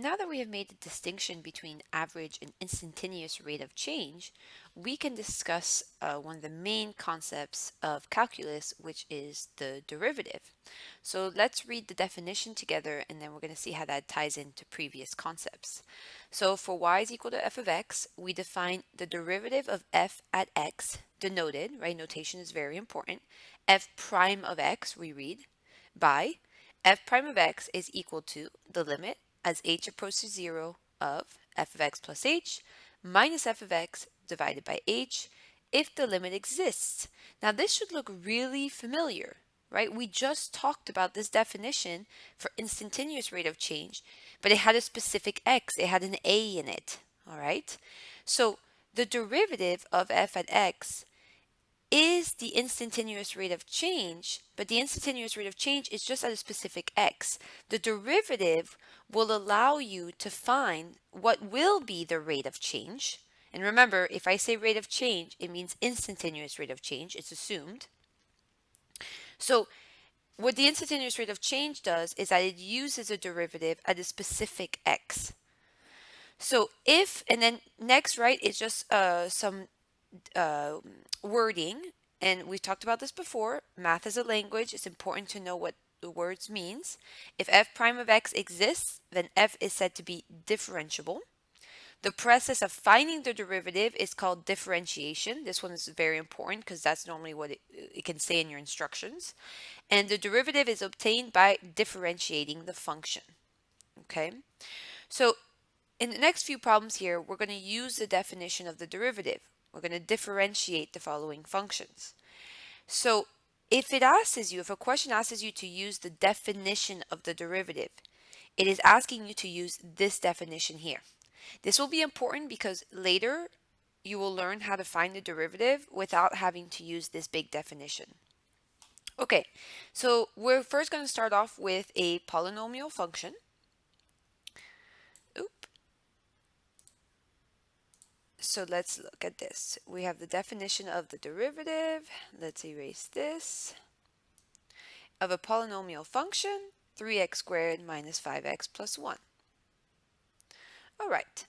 now that we have made the distinction between average and instantaneous rate of change, we can discuss one of the main concepts of calculus, which is the derivative. So let's read the definition together, and then we're going to see how that ties into previous concepts. So for y is equal to f of x, we define the derivative of f at x, denoted, right? Notation is very important. F prime of x, we read, by f prime of x is equal to the limit as h approaches 0 of f of x plus h minus f of x divided by h if the limit exists. Now this should look really familiar, right? We just talked about this definition for instantaneous rate of change, but it had a specific x, it had an a in it, all right? So the derivative of f at x is the instantaneous rate of change, but the instantaneous rate of change is just at a specific x. The derivative will allow you to find what will be the rate of change. And remember, if I say rate of change, it means instantaneous rate of change. It's assumed. So what the instantaneous rate of change does is that it uses a derivative at a specific x. So if, and then next, right, is just some uh, wording, and we've talked about this before. Math is a language. It's important to know what the words means. If f prime of x exists, then f is said to be differentiable. The process of finding the derivative is called differentiation. This one is very important because that's normally what it can say in your instructions. And the derivative is obtained by differentiating the function. Okay, so in the next few problems here, we're going to use the definition of the derivative. We're going to differentiate the following functions. So if a question asks you to use the definition of the derivative, it is asking you to use this definition here. This will be important because later you will learn how to find the derivative without having to use this big definition. Okay, so we're first going to start off with a polynomial function. Oop. So let's look at this. We have the definition of the derivative. Let's erase this. Of a polynomial function, 3x squared minus 5x plus 1. All right.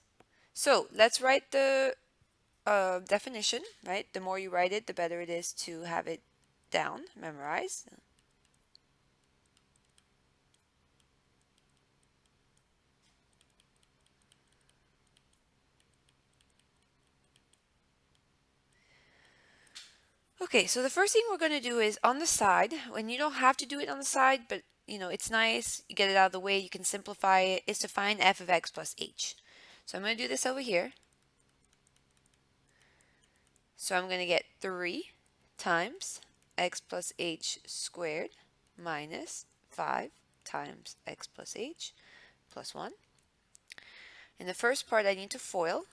So let's write the definition, right? The more you write it, the better it is to have it down, memorized. Okay, so the first thing we're going to do is on the side, when you don't have to do it on the side, but it's nice, you get it out of the way, you can simplify it, is to find f of x plus h. So I'm going to do this over here. So I'm going to get 3 times x plus h squared minus 5 times x plus h plus 1. In the first part, I need to FOIL,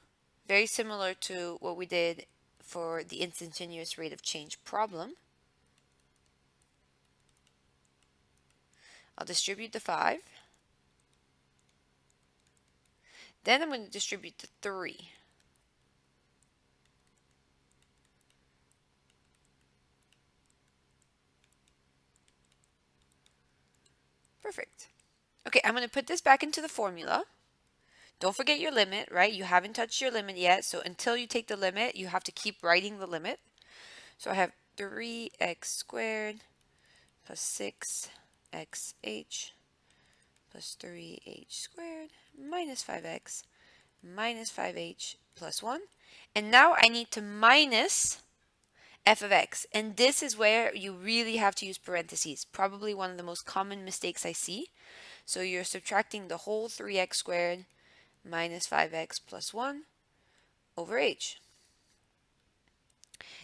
very similar to what we did for the instantaneous rate of change problem. I'll distribute the 5. Then I'm going to distribute the 3. Perfect. Okay, I'm going to put this back into the formula. Don't forget your limit, right? You haven't touched your limit yet, so until you take the limit, you have to keep writing the limit. So I have 3x squared plus 6xh plus 3h squared minus 5x minus 5h plus 1. And now I need to minus f of x. And this is where you really have to use parentheses. Probably one of the most common mistakes I see. So you're subtracting the whole 3x squared minus 5x plus 1 over h.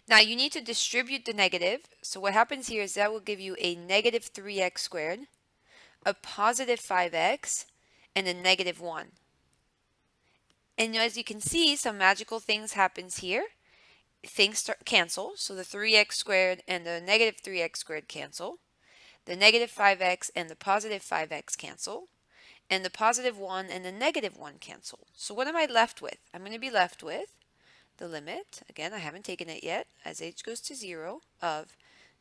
Now you need to distribute the negative. So what happens here is that will give you a negative 3x squared, a positive 5x, and a negative 1. And as you can see, some magical things happens here. Things start cancel. So the 3x squared and the negative 3x squared cancel. The negative 5x and the positive 5x cancel. And the positive 1 and the negative 1 cancel. So what am I left with? I'm going to be left with the limit, again, I haven't taken it yet, as h goes to 0, of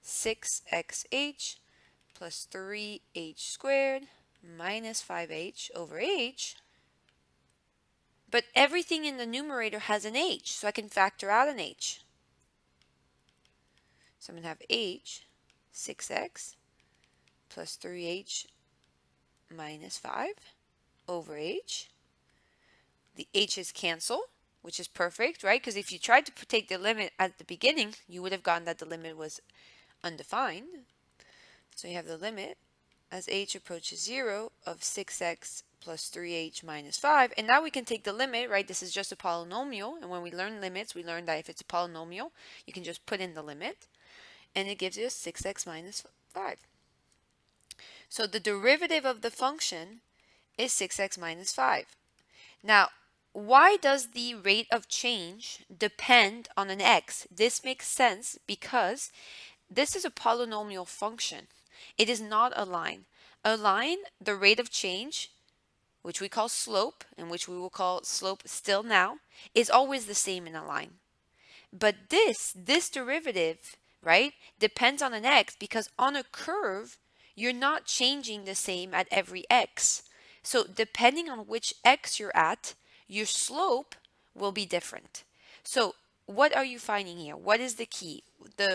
6xh plus 3h squared minus 5h over h But everything in the numerator has an h, so I can factor out an h. So I'm going to have h 6x plus 3h minus 5 over h. The h's cancel, which is perfect, right? Because if you tried to take the limit at the beginning, you would have gotten that the limit was undefined. So you have the limit as h approaches 0 of 6x plus 3h minus 5. And now we can take the limit, right? This is just a polynomial. And when we learn limits, we learn that if it's a polynomial, you can just put in the limit. And it gives you 6x minus 5. So the derivative of the function is 6x minus 5. Now, why does the rate of change depend on an x? This makes sense because this is a polynomial function. It is not a line. A line, the rate of change, which we call slope, and which we will call slope still now, is always the same in a line. But this derivative, right, depends on an x because on a curve, you're not changing the same at every x. So depending on which x you're at, your slope will be different. So what are you finding here? What is the key?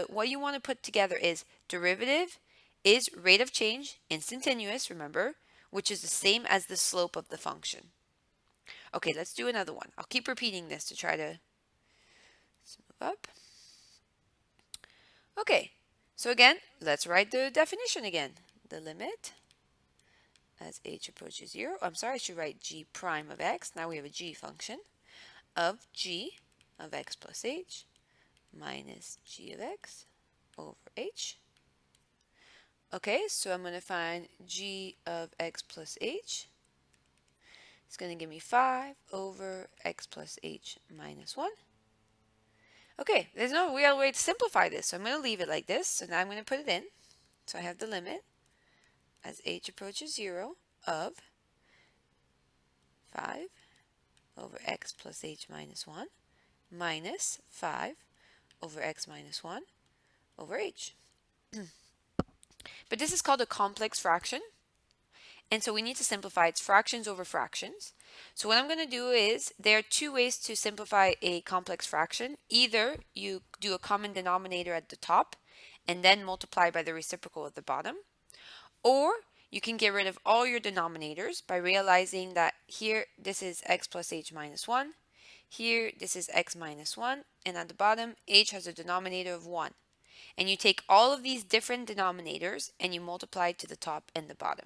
What you want to put together is derivative is rate of change, instantaneous, remember, which is the same as the slope of the function. Okay, let's do another one. I'll keep repeating this to try to move up. Okay, so again, let's write the definition again. The limit as h approaches 0. I'm sorry, I should write g prime of x. Now we have a g function of g of x plus h minus g of x over h. Okay, so I'm going to find g of x plus h. It's going to give me 5 over x plus h minus 1. Okay, there's no real way to simplify this, so I'm going to leave it like this. So now I'm going to put it in. So I have the limit as h approaches 0 of 5 over x plus h minus 1 minus 5 over x minus 1 over h. But this is called a complex fraction. And so we need to simplify its fractions over fractions. So what I'm going to do is, there are two ways to simplify a complex fraction. Either you do a common denominator at the top and then multiply by the reciprocal at the bottom. Or you can get rid of all your denominators by realizing that here this is x plus h minus 1. Here this is x minus 1. And at the bottom, h has a denominator of 1. And you take all of these different denominators and you multiply to the top and the bottom.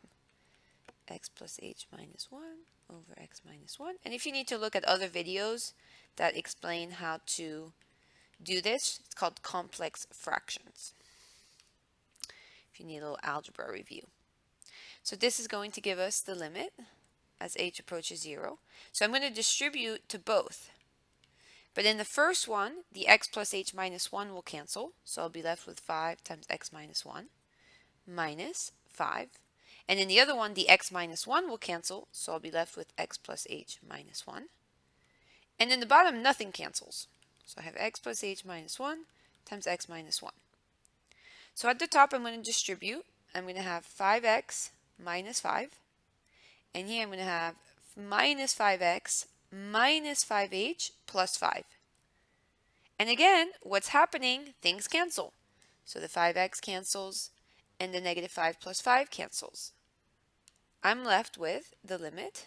X plus h minus 1 over x minus 1. And if you need to look at other videos that explain how to do this, it's called complex fractions. If you need a little algebra review. So this is going to give us the limit as h approaches 0. So I'm going to distribute to both. But in the first one, the x plus h minus 1 will cancel. So I'll be left with 5 times x minus 1 minus 5. And in the other one, the x minus 1 will cancel, so I'll be left with x plus h minus 1. And in the bottom, nothing cancels. So I have x plus h minus 1 times x minus 1. So at the top, I'm going to distribute. I'm going to have 5x minus 5. And here I'm going to have minus 5x minus 5h plus 5. And again, what's happening? Things cancel. So the 5x cancels, and the negative 5 plus 5 cancels. I'm left with the limit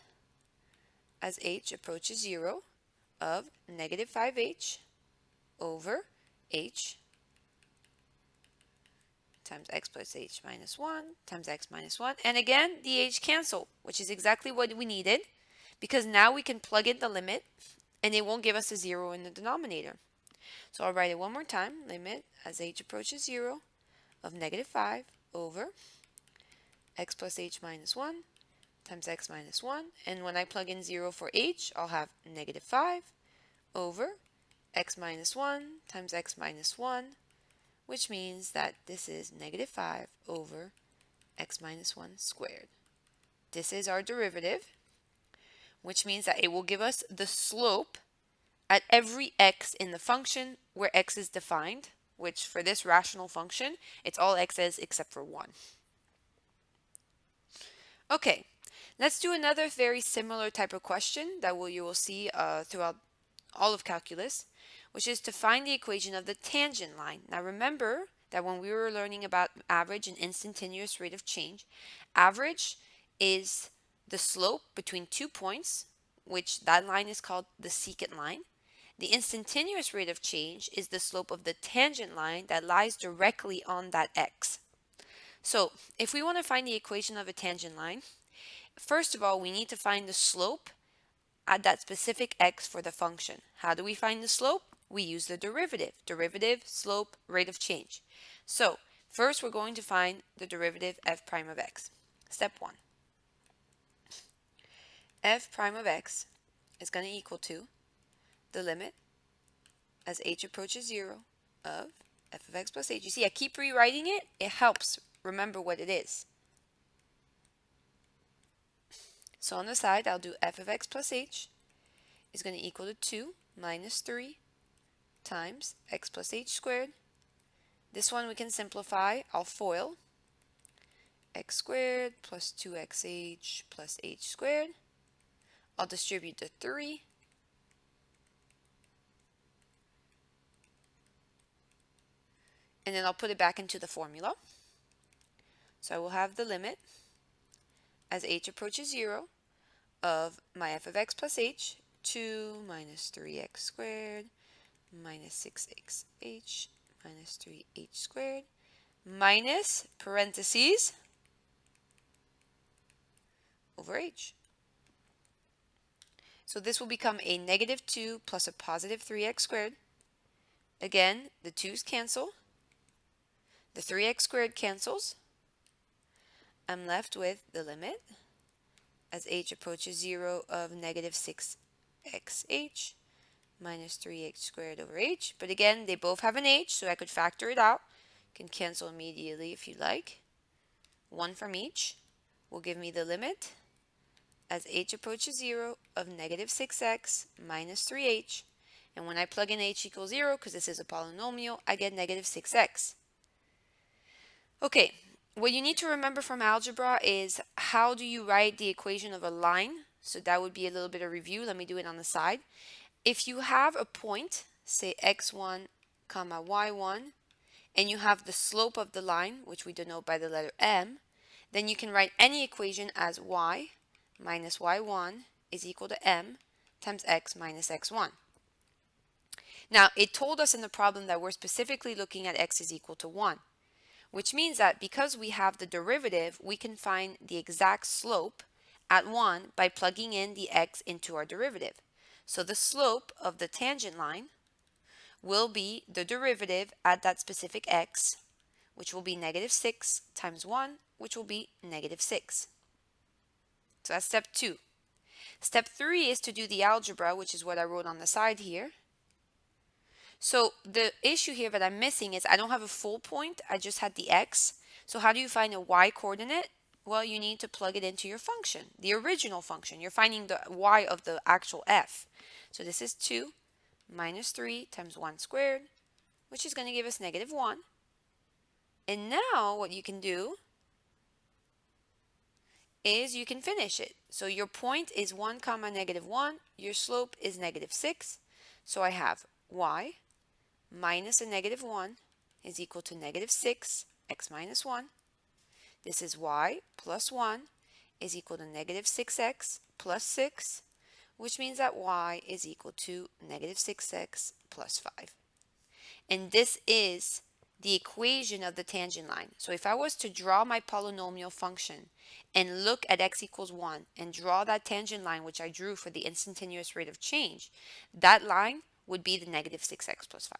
as h approaches 0 of negative 5h over h times x plus h minus 1 times x minus 1. And again, the h cancel, which is exactly what we needed, because now we can plug in the limit and it won't give us a 0 in the denominator. So I'll write it one more time. Limit as h approaches 0 of negative 5 over x plus h minus 1 times x minus 1. And when I plug in 0 for h, I'll have negative 5 over x minus 1 times x minus 1, which means that this is negative 5 over x minus 1 squared. This is our derivative, which means that it will give us the slope at every x in the function where x is defined, which for this rational function, it's all x's except for 1. Okay, Let's do another very similar type of question that you will see throughout all of calculus, which is to find the equation of the tangent line. Now remember that when we were learning about average and instantaneous rate of change, average is the slope between 2 points, which that line is called the secant line. The instantaneous rate of change is the slope of the tangent line that lies directly on that x. So if we want to find the equation of a tangent line, first of all, we need to find the slope at that specific x for the function. How do we find the slope? We use the derivative. Derivative, slope, rate of change. So first we're going to find the derivative f prime of x. Step 1. F prime of x is going to equal to the limit as h approaches 0 of f of x plus h. You see, I keep rewriting it. It helps remember what it is. So on the side, I'll do f of x plus h is going to equal to 2 minus 3 times x plus h squared. This one we can simplify. I'll FOIL. X squared plus 2xh plus h squared. I'll distribute the 3. And then I'll put it back into the formula. So I will have the limit as h approaches 0 of my f of x plus h, 2 minus 3x squared minus 6xh minus 3h squared minus parentheses over h. So this will become a negative 2 plus a positive 3x squared. Again, the 2's cancel. The 3x squared cancels. I'm left with the limit as h approaches 0 of negative 6xh minus 3h squared over h. But again, they both have an h, so I could factor it out. Can cancel immediately if you like. One from each will give me the limit as h approaches 0 of negative 6x minus 3h. And when I plug in h equals 0, because this is a polynomial, I get negative 6x. Okay, what you need to remember from algebra is how do you write the equation of a line? So that would be a little bit of review. Let me do it on the side. If you have a point, say x1 comma y1, and you have the slope of the line, which we denote by the letter m, then you can write any equation as y minus y1 is equal to m times x minus x1. Now, it told us in the problem that we're specifically looking at x is equal to 1, which means that because we have the derivative, we can find the exact slope at 1 by plugging in the x into our derivative. So the slope of the tangent line will be the derivative at that specific x, which will be negative 6 times 1, which will be negative 6. So that's step 2. Step 3 is to do the algebra, which is what I wrote on the side here. So the issue here that I'm missing is I don't have a full point, I just had the x. So how do you find a y coordinate? Well, you need to plug it into your function, the original function. You're finding the y of the actual f. So this is 2 minus 3 times 1 squared, which is going to give us negative 1. And now what you can do is you can finish it. So your point is 1 comma negative 1. Your slope is negative 6. So I have y minus a negative 1 is equal to negative 6 x minus 1. This is y plus 1 is equal to negative 6x plus 6, which means that y is equal to negative 6x plus 5. And this is the equation of the tangent line. So if I was to draw my polynomial function and look at x equals 1 and draw that tangent line which I drew for the instantaneous rate of change, that line would be the negative 6x plus 5.